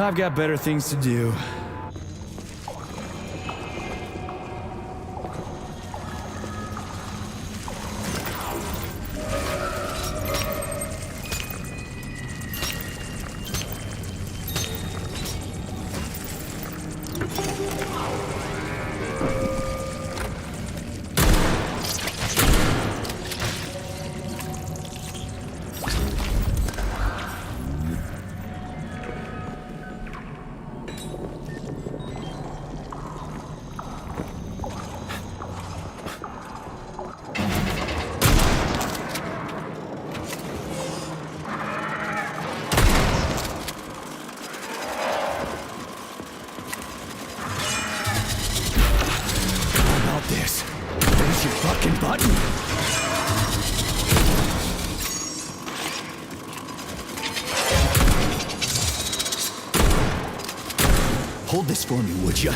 I've got better things to do. Hold this for me, would you?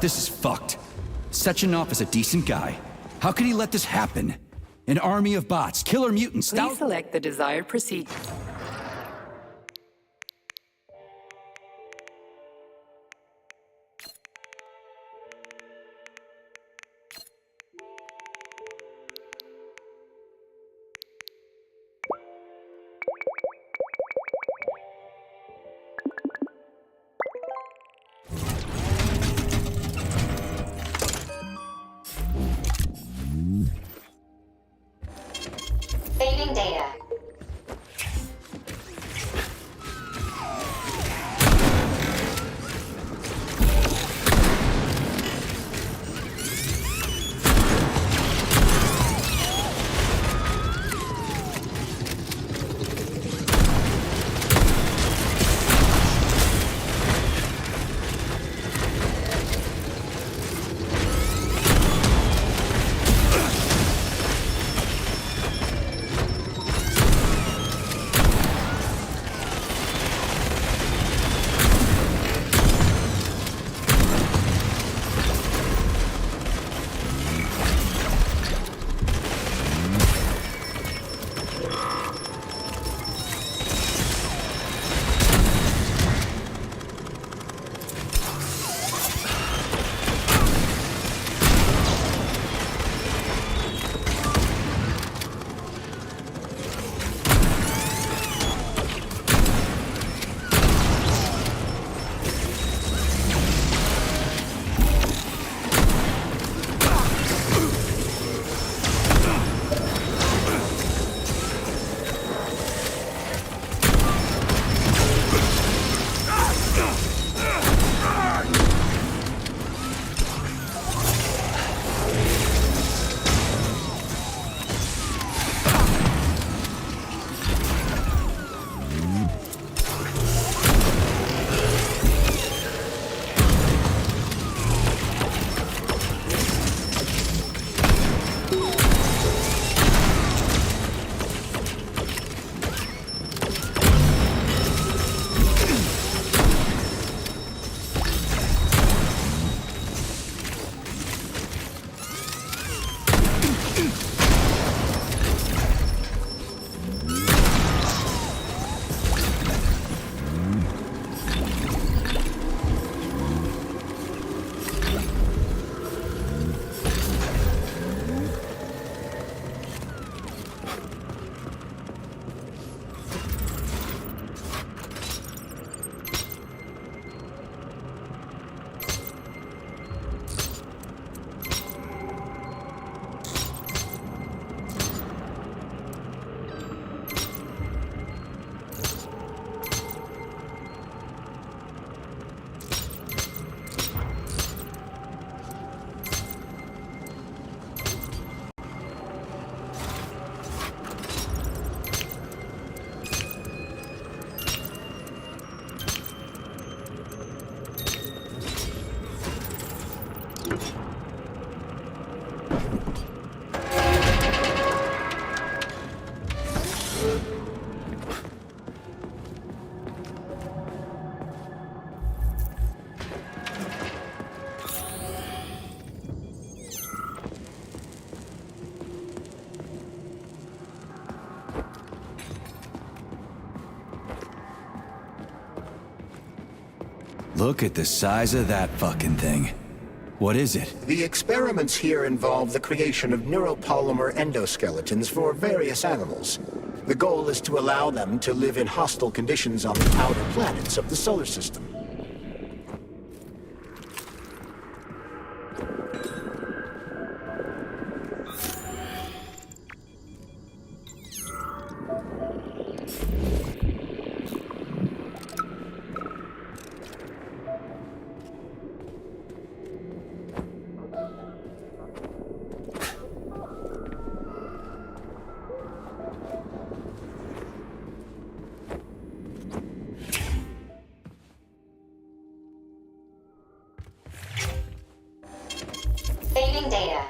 This is fucked. Setching off is a decent guy. How could he let this happen? An army of bots, killer mutants, Please select the desired procedure. Saving data. Look at the size of that fucking thing. What is it? The experiments here involve the creation of neuropolymer endoskeletons for various animals. The goal is to allow them to live in hostile conditions on the outer planets of the solar system. Saving data.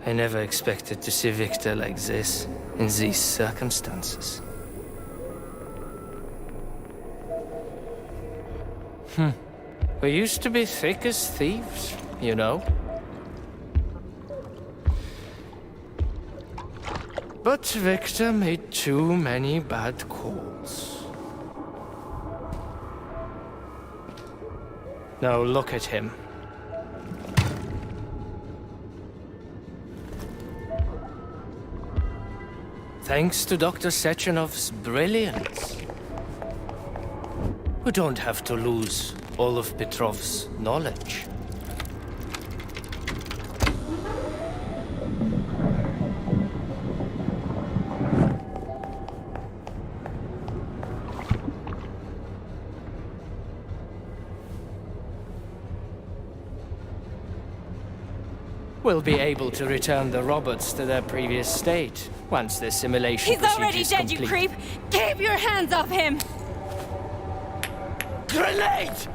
I never expected to see Victor like this, in these circumstances. We used to be thick as thieves, you know? But Victor made too many bad calls. Now look at him. Thanks to Dr. Sechenov's brilliance, we don't have to lose all of Petrov's knowledge. We'll be able to return the robots to their previous state once the simulation He's already dead, complete. you creep! Keep your hands off him! Grenade!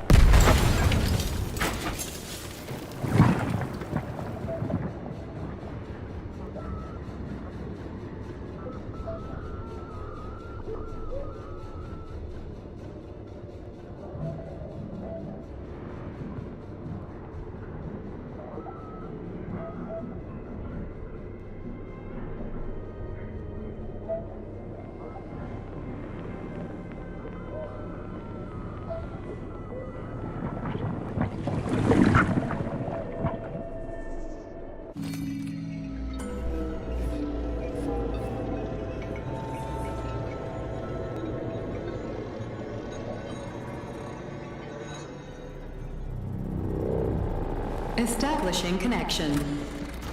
Establishing connection.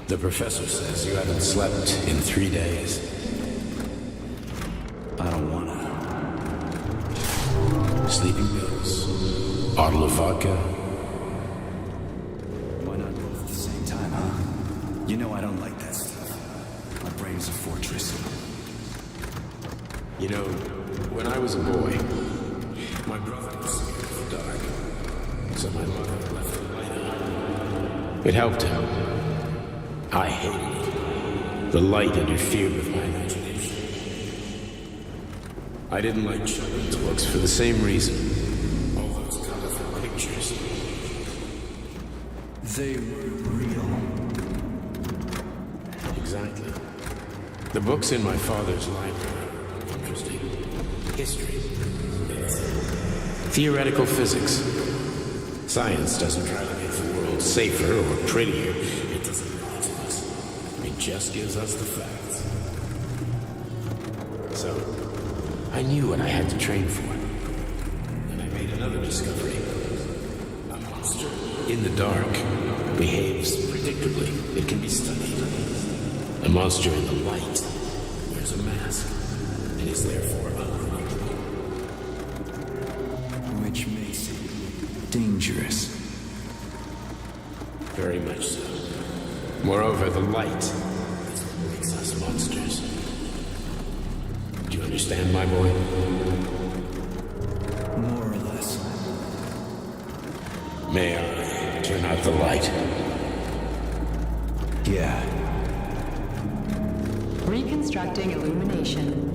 The professor says you haven't slept in 3 days. I don't wanna. Sleeping pills. Bottle of vodka. Why not both at the same time, huh? You know I don't like that stuff. My brain's a fortress. You know, when I was a boy, my brother was scared of the dark. So my mother left the light on. It helped him. I hated it. The light interfered with my imagination. I didn't like children's books for the same reason. All those colorful pictures. They were real. Exactly. The books in my father's library are interesting. History. Theoretical physics. Science doesn't try to make the world safer or prettier. It doesn't lie to us. It just gives us the facts. So, I knew what I had to train for. And I made another discovery. A monster in the dark behaves predictably. It can be studied. A monster in the light wears a mask and is therefore unpredictable. Which makes it dangerous. Very much so. Moreover, the light is what makes us monsters. Do you understand, my boy? More or less. May I turn out the light? Yeah. Reconstructing illumination.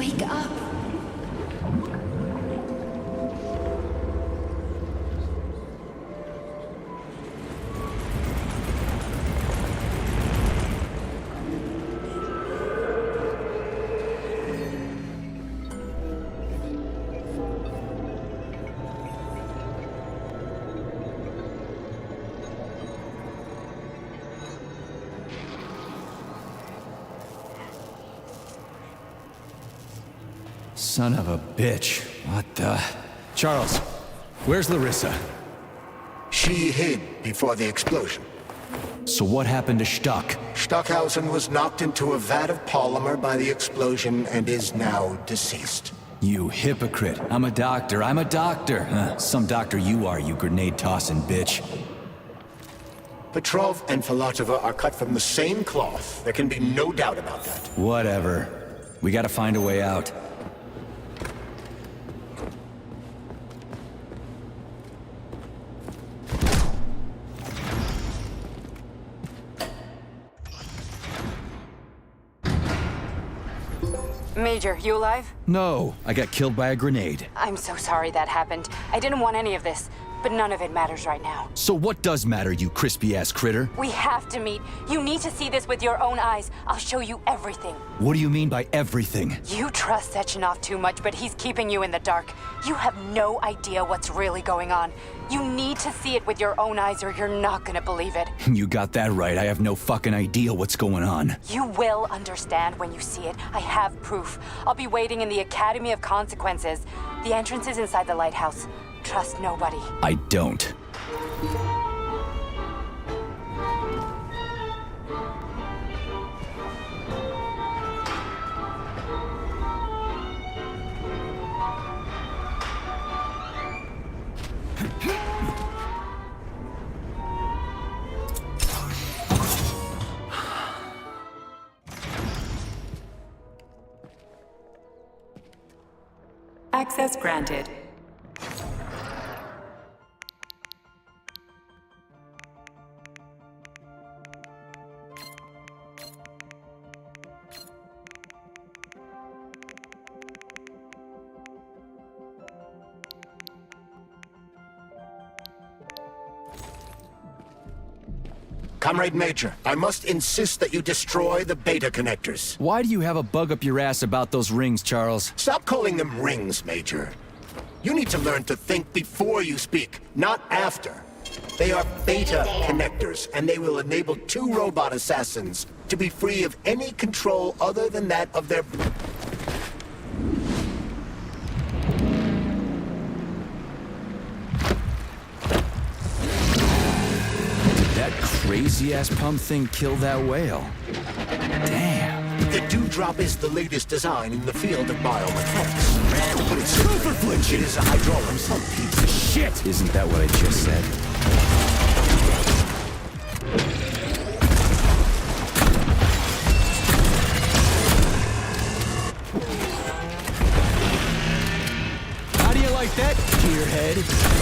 Wake up. Son of a bitch. What the... Charles, where's Larissa? She hid before the explosion. So what happened to Stuck? Stockhausen was knocked into a vat of polymer by the explosion and is now deceased. You hypocrite. I'm a doctor. Some doctor you are, you grenade-tossing bitch. Petrov and Filatova are cut from the same cloth. There can be no doubt about that. Whatever. We gotta find a way out. Major, you alive? No, I got killed by a grenade. I'm so sorry that happened. I didn't want any of this, but none of it matters right now. So what does matter, you crispy-ass critter? We have to meet. You need to see this with your own eyes. I'll show you everything. What do you mean by everything? You trust Sechenov too much, but he's keeping you in the dark. You have no idea what's really going on. You need to see it with your own eyes or you're not gonna believe it. You got that right. I have no fucking idea what's going on. You will understand when you see it. I have proof. I'll be waiting in the Academy of Consequences. The entrance is inside the lighthouse. Trust nobody. I don't. Access granted. Comrade Major, I must insist that you destroy the beta connectors. Why do you have a bug up your ass about those rings, Charles? Stop calling them rings, Major. You need to learn to think before you speak, not after. They are beta connectors, and they will enable 2 robot assassins to be free of any control other than that of their... That crazy-ass pump thing killed that whale. Damn. The Dewdrop is the latest design in the field of biomechanics. To put it simply, it is a hydraulic some piece of shit. Isn't that what I just said? How do you like that, gearhead?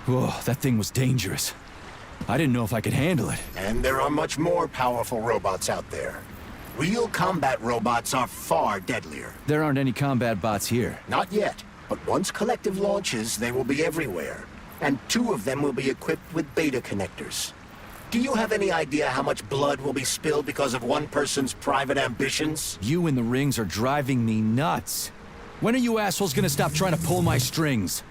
Whoa, that thing was dangerous. I didn't know if I could handle it. And there are much more powerful robots out there. Real combat robots are far deadlier. There aren't any combat bots here. Not yet, but once Collective launches, they will be everywhere. And 2 of them will be equipped with beta connectors. Do you have any idea how much blood will be spilled because of one person's private ambitions? You in the rings are driving me nuts. When are you assholes gonna stop trying to pull my strings?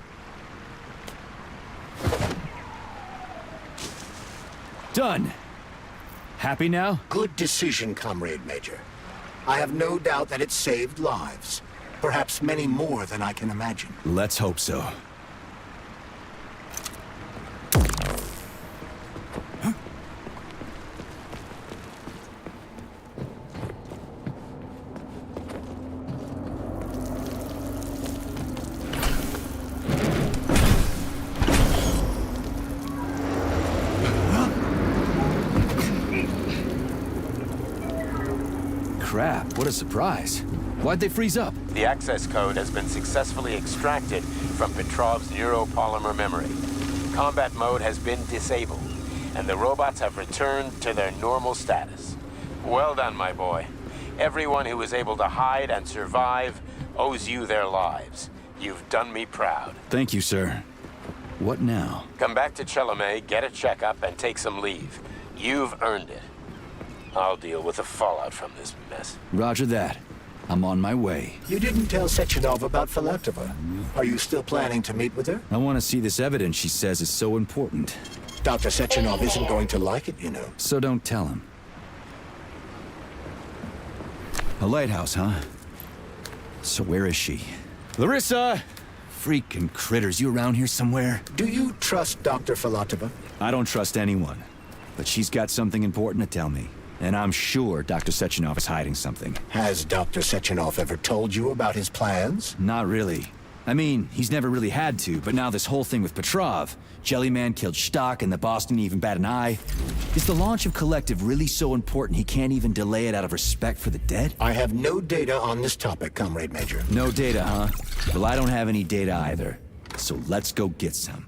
Done. Happy now? Good decision, Comrade Major. I have no doubt that it saved lives. Perhaps many more than I can imagine. Let's hope so. Crap, what a surprise. Why'd they freeze up? The access code has been successfully extracted from Petrov's neuropolymer memory. Combat mode has been disabled, and the robots have returned to their normal status. Well done, my boy. Everyone who was able to hide and survive owes you their lives. You've done me proud. Thank you, sir. What now? Come back to Chelome, get a checkup, and take some leave. You've earned it. I'll deal with the fallout from this mess. Roger that. I'm on my way. You didn't tell Sechenov about Filatova. Are you still planning to meet with her? I want to see this evidence she says is so important. Dr. Sechenov isn't going to like it, you know. So don't tell him. A lighthouse, huh? So where is she? Larissa! Freaking critters, you around here somewhere? Do you trust Dr. Filatova? I don't trust anyone. But she's got something important to tell me. And I'm sure Dr. Sechenov is hiding something. Has Dr. Sechenov ever told you about his plans? Not really. I mean, he's never really had to, but now this whole thing with Petrov, Jellyman killed Stock and the boss didn't even bat an eye. Is the launch of Collective really so important he can't even delay it out of respect for the dead? I have no data on this topic, Comrade Major. No data, huh? Well, I don't have any data either. So let's go get some.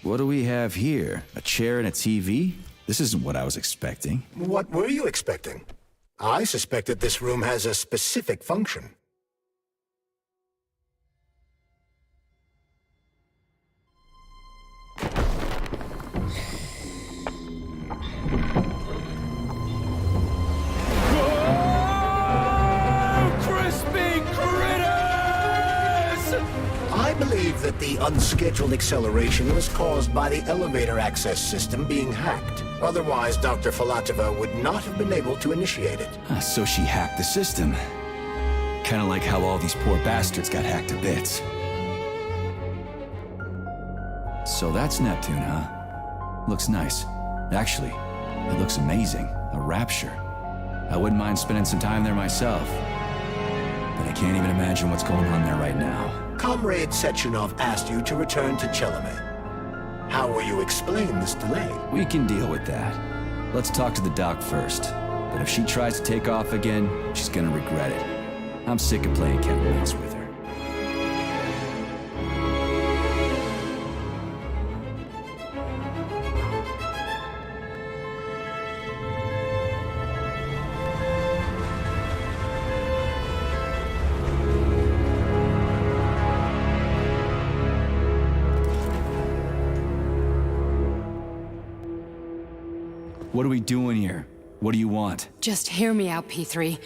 What do we have here? A chair and a TV? This isn't what I was expecting. What were you expecting? I suspected this room has a specific function. I believe that the unscheduled acceleration was caused by the elevator access system being hacked. Otherwise, Dr. Filatova would not have been able to initiate it. So she hacked the system. Kinda like how all these poor bastards got hacked to bits. So that's Neptune, huh? Looks nice. Actually, it looks amazing. A rapture. I wouldn't mind spending some time there myself. But I can't even imagine what's going on there right now. Comrade Sechenov asked you to return to Chelome. How will you explain this delay? We can deal with that. Let's talk to the doc first. But if she tries to take off again, she's gonna regret it. I'm sick of playing cat and mouse with her. What are we doing here? What do you want? Just hear me out, P3.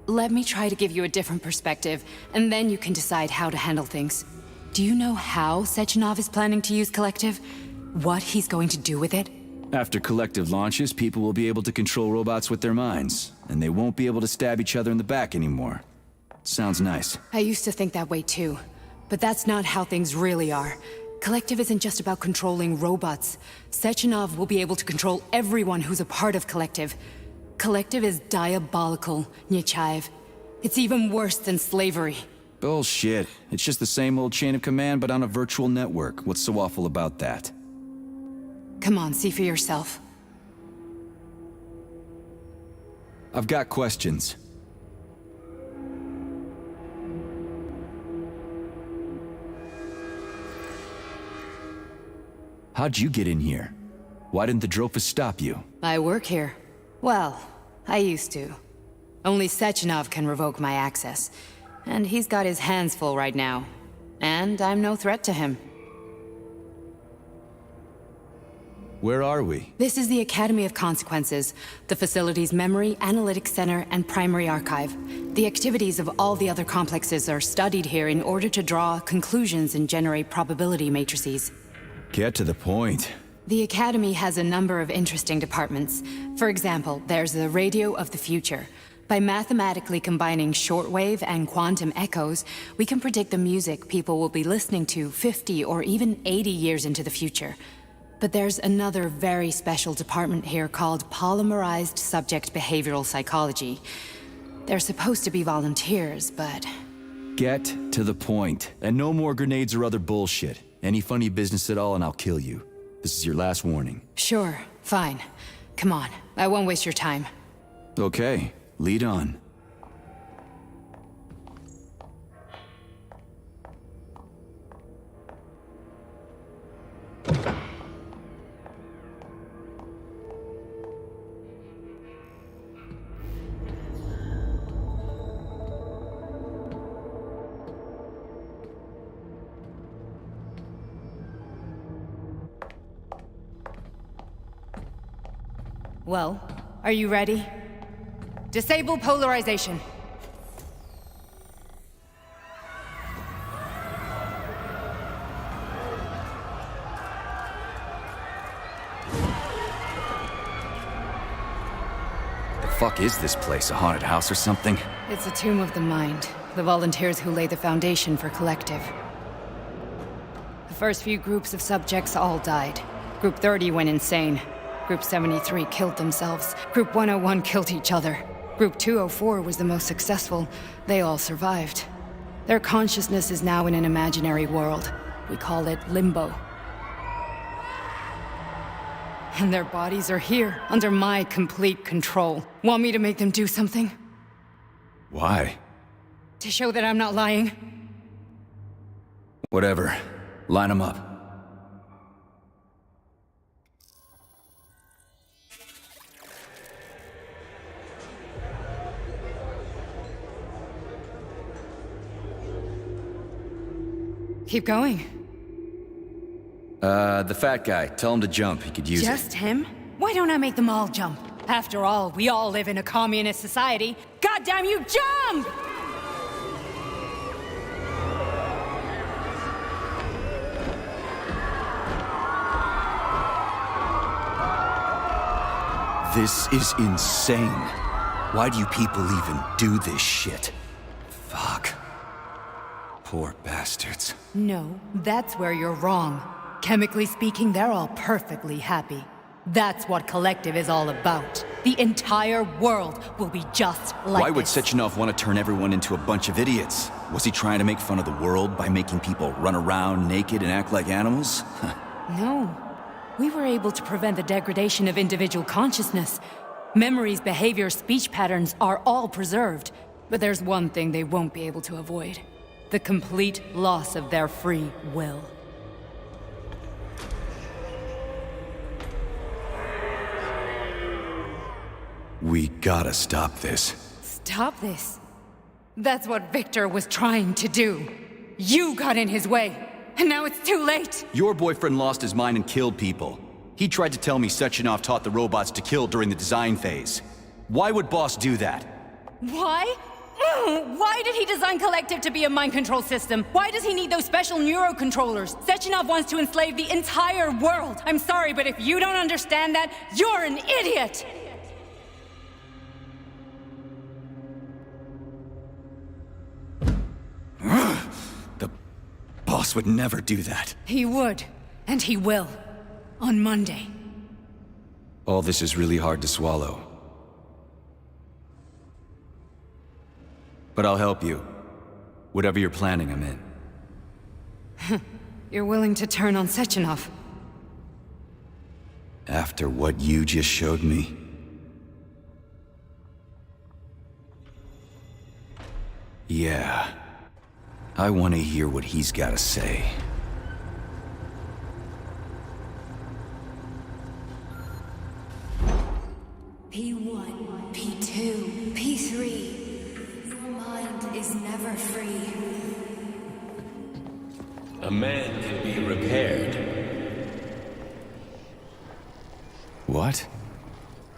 Let me try to give you a different perspective, and then you can decide how to handle things. Do you know how Sechenov is planning to use Collective? What he's going to do with it? After Collective launches, people will be able to control robots with their minds, and they won't be able to stab each other in the back anymore. Sounds nice. I used to think that way too, but that's not how things really are. Collective isn't just about controlling robots. Sechenov will be able to control everyone who's a part of Collective. Collective is diabolical, Nechayev. It's even worse than slavery. Bullshit. It's just the same old chain of command, but on a virtual network. What's so awful about that? Come on, see for yourself. I've got questions. How'd you get in here? Why didn't the Drofus stop you? I work here. Well, I used to. Only Sechenov can revoke my access. And he's got his hands full right now. And I'm no threat to him. Where are we? This is the Academy of Consequences, the facility's memory, analytics center, and primary archive. The activities of all the other complexes are studied here in order to draw conclusions and generate probability matrices. Get to the point. The Academy has a number of interesting departments. For example, there's the Radio of the Future. By mathematically combining shortwave and quantum echoes, we can predict the music people will be listening to 50 or even 80 years into the future. But there's another very special department here called Polymerized Subject Behavioral Psychology. They're supposed to be volunteers, but... Get to the point. And no more grenades or other bullshit. Any funny business at all and I'll kill you. This is your last warning. Sure, fine. Come on, I won't waste your time. Okay, lead on. Well, are you ready? Disable polarization. The fuck is this place? A haunted house or something? It's a tomb of the mind. The volunteers who lay the foundation for Collective. The first few groups of subjects all died. Group 30 went insane. Group 73 killed themselves. Group 101 killed each other. Group 204 was the most successful. They all survived. Their consciousness is now in an imaginary world. We call it Limbo. And their bodies are here, under my complete control. Want me to make them do something? Why? To show that I'm not lying? Whatever. Line them up. Keep going. The fat guy. Tell him to jump. He could use it. Just him? Why don't I make them all jump? After all, we all live in a communist society. Goddamn you, jump! This is insane. Why do you people even do this shit? Fuck. Poor bastards. No, that's where you're wrong. Chemically speaking, they're all perfectly happy. That's what Collective is all about. The entire world will be just like Why would this. Sechenov want to turn everyone into a bunch of idiots? Was he trying to make fun of the world by making people run around naked and act like animals? No. We were able to prevent the degradation of individual consciousness. Memories, behavior, speech patterns are all preserved. But there's one thing they won't be able to avoid. The complete loss of their free will. We gotta stop this. Stop this. That's what Victor was trying to do. You got in his way, and now it's too late. Your boyfriend lost his mind and killed people. He tried to tell me Sechenov taught the robots to kill during the design phase. Why would Boss do that? Why? Why did he design Collective to be a mind control system? Why does he need those special neurocontrollers? Sechenov wants to enslave the entire world. I'm sorry, but if you don't understand that, you're an idiot! The boss would never do that. He would, and he will. On Monday. All this is really hard to swallow. But I'll help you. Whatever you're planning, I'm in. You're willing to turn on Sechenov? After what you just showed me? Yeah. I want to hear what he's got to say. P1, P2, P3. Your mind is never free. A man can be repaired. What?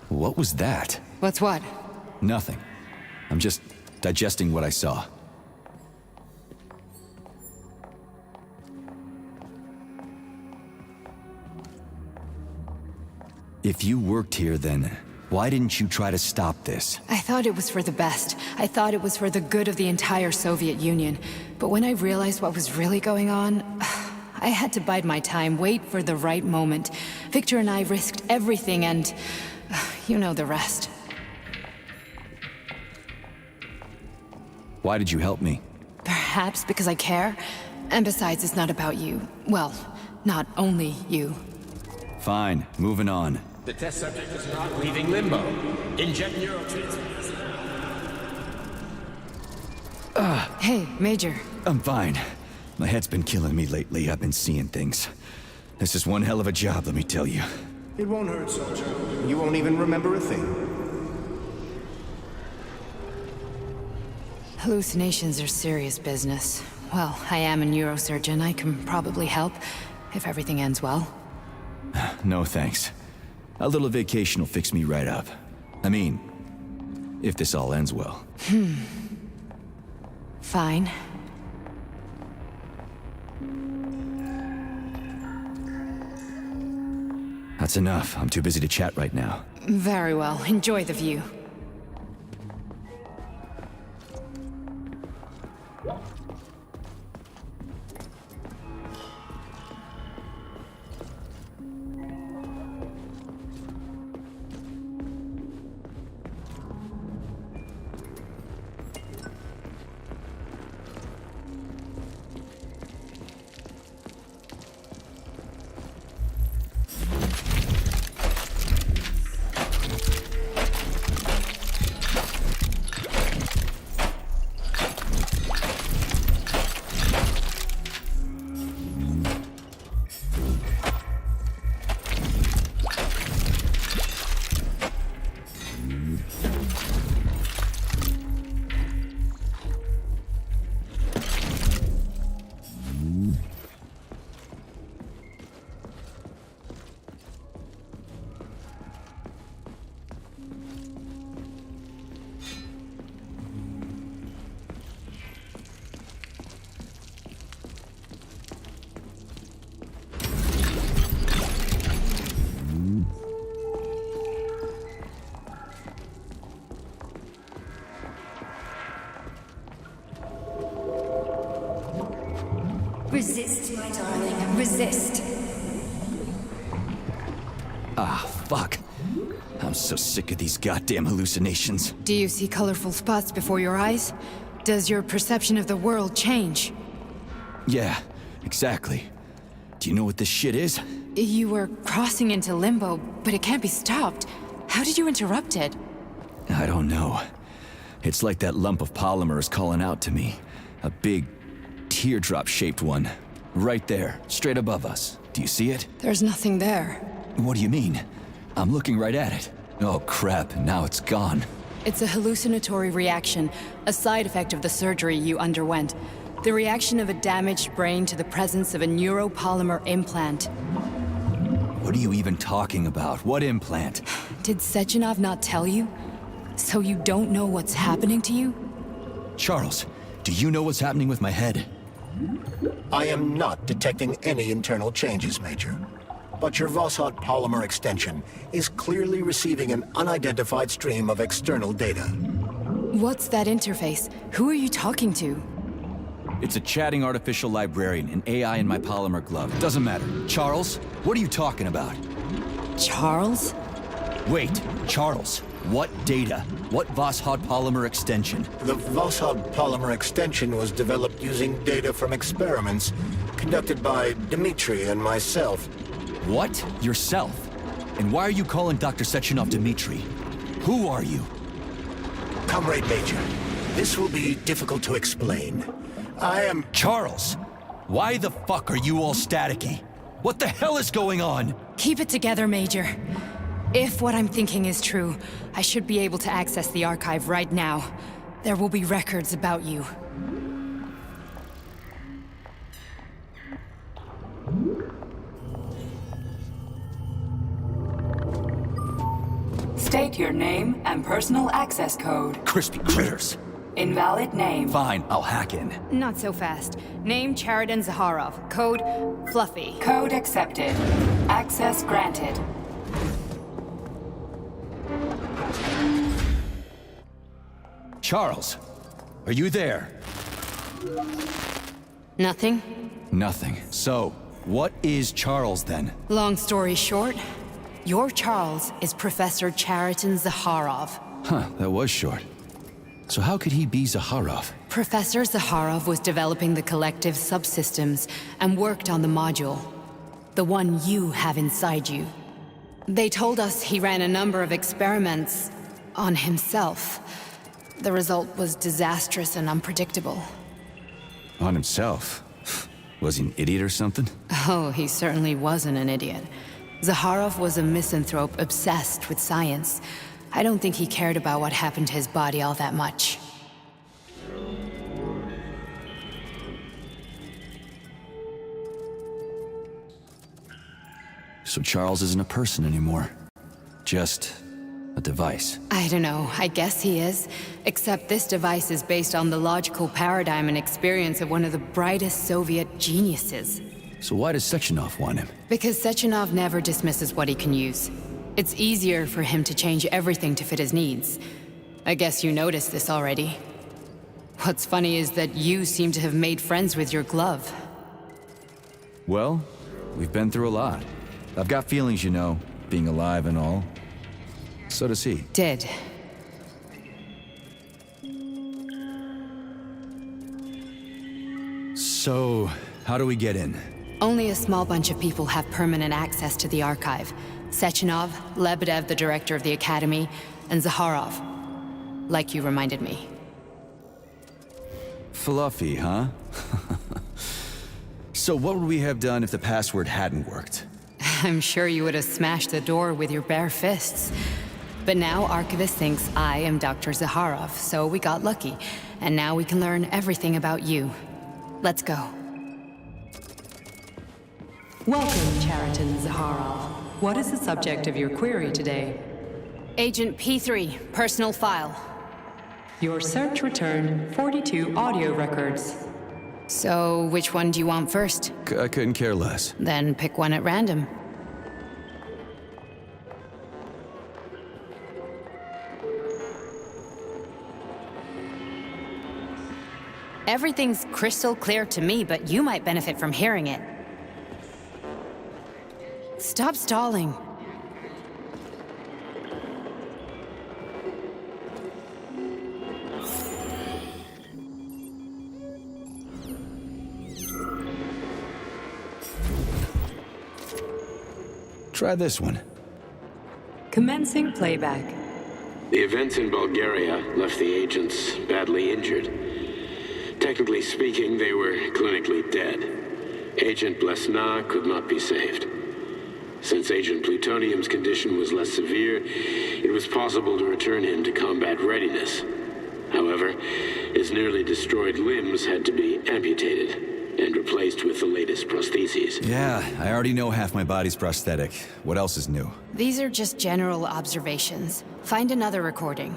What was that? What's what? Nothing. I'm just digesting what I saw. If you worked here, then why didn't you try to stop this? I thought it was for the best. I thought it was for the good of the entire Soviet Union. But when I realized what was really going on, I had to bide my time, wait for the right moment. Victor and I risked everything and... you know the rest. Why did you help me? Perhaps because I care. And besides, it's not about you. Well, not only you. Fine, moving on. The test subject is not leaving limbo. Inject neurotransmitters. Hey, Major. I'm fine. My head's been killing me lately. I've been seeing things. This is one hell of a job, let me tell you. It won't hurt, soldier. You won't even remember a thing. Hallucinations are serious business. Well, I am a neurosurgeon. I can probably help, if everything ends well. No thanks. A little vacation will fix me right up. I mean, if this all ends well. Fine. That's enough. I'm too busy to chat right now. Very well. Enjoy the view. Resist, my darling. Resist. Ah, fuck. I'm so sick of these goddamn hallucinations. Do you see colorful spots before your eyes? Does your perception of the world change? Yeah, exactly. Do you know what this shit is? You were crossing into limbo, but it can't be stopped. How did you interrupt it? I don't know. It's like that lump of polymer is calling out to me. A big, teardrop-shaped one. Right there, straight above us. Do you see it? There's nothing there. What do you mean? I'm looking right at it. Oh crap, now it's gone. It's a hallucinatory reaction, a side effect of the surgery you underwent. The reaction of a damaged brain to the presence of a neuropolymer implant. What are you even talking about? What implant? Did Sechenov not tell you? So you don't know what's happening to you? Charles, do you know what's happening with my head? I am not detecting any internal changes, Major. But your Voskhod polymer extension is clearly receiving an unidentified stream of external data. What's that interface? Who are you talking to? It's a chatting artificial librarian, an AI in my polymer glove. Doesn't matter. Charles, what are you talking about? Charles? Wait, Charles, what data? What Voskhod polymer extension? The Voskhod polymer extension was developed using data from experiments conducted by Dmitri and myself. What? Yourself? And why are you calling Dr. Sechenov Dmitri? Who are you? Comrade Major, this will be difficult to explain. I am... Charles, why the fuck are you all staticky? What the hell is going on? Keep it together, Major. If what I'm thinking is true, I should be able to access the archive right now. There will be records about you. State your name and personal access code. Crispy critters. Invalid name. Fine, I'll hack in. Not so fast. Name Chariton Zaharov. Code Fluffy. Code accepted. Access granted. Charles, are you there? Nothing? Nothing. So, what is Charles then? Long story short, your Charles is Professor Chariton Zaharov. Huh, that was short. So how could he be Zaharov? Professor Zaharov was developing the collective subsystems and worked on the module. The one you have inside you. They told us he ran a number of experiments on himself. The result was disastrous and unpredictable. On himself? Was he an idiot or something? Oh, he certainly wasn't an idiot. Zaharov was a misanthrope obsessed with science. I don't think he cared about what happened to his body all that much. So Charles isn't a person anymore. Just a device. I don't know, I guess he is. Except this device is based on the logical paradigm and experience of one of the brightest Soviet geniuses. So why does Sechenov want him? Because Sechenov never dismisses what he can use. It's easier for him to change everything to fit his needs. I guess you noticed this already. What's funny is that you seem to have made friends with your glove. Well, we've been through a lot. I've got feelings, you know, being alive and all. So does he. Did. So, how do we get in? Only a small bunch of people have permanent access to the archive. Sechenov, Lebedev, the director of the Academy, and Zaharov. Like you reminded me. Fluffy, huh? So what would we have done if the password hadn't worked? I'm sure you would have smashed the door with your bare fists. But now Archivist thinks I am Dr. Zaharov, so we got lucky. And now we can learn everything about you. Let's go. Welcome, Chariton Zaharov. What is the subject of your query today? Agent P3, personal file. Your search returned 42 audio records. So, which one do you want first? I couldn't care less. Then pick one at random. Everything's crystal clear to me, but you might benefit from hearing it. Stop stalling. Try this one. Commencing playback. The events in Bulgaria left the agents badly injured. Technically speaking, they were clinically dead. Agent Blesna could not be saved. Since Agent Plutonium's condition was less severe, it was possible to return him to combat readiness. However, his nearly destroyed limbs had to be amputated and replaced with the latest prostheses. Yeah, I already know half my body's prosthetic. What else is new? These are just general observations. Find another recording.